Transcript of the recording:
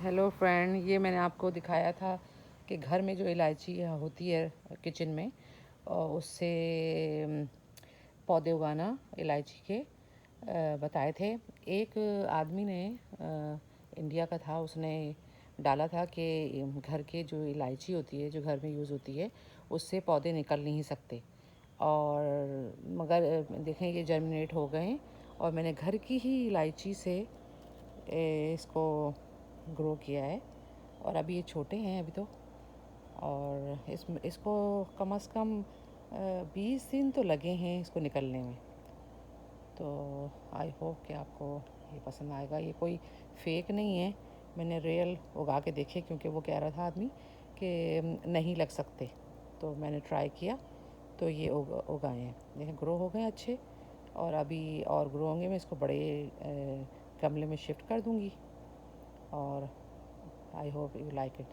Hello friend, ये मैंने आपको दिखाया था कि घर में जो इलायची होती है किचन में उससे पौधे उगाना इलायची के बताए थे। एक आदमी ने इंडिया का था, उसने डाला था कि घर के जो इलायची होती है जो घर में यूज़ होती है उससे पौधे निकल नहीं सकते। और मगर देखें ये जर्मिनेट हो गए और मैंने घर की ही इलायची से इसको ग्रो किया है। और अभी ये छोटे हैं अभी तो, और इसको कम से कम 20 दिन तो लगे हैं इसको निकलने में। तो आई होप कि आपको ये पसंद आएगा। ये कोई फेक नहीं है, मैंने रियल उगा के देखे, क्योंकि वो कह रहा था आदमी कि नहीं लग सकते। तो मैंने ट्राई किया तो ये उगाए हैं। देखें ग्रो हो गए अच्छे, और अभी और ग्रो होंगे। मैं इसको बड़े गमले में शिफ्ट कर दूँगी। और I hope you like it.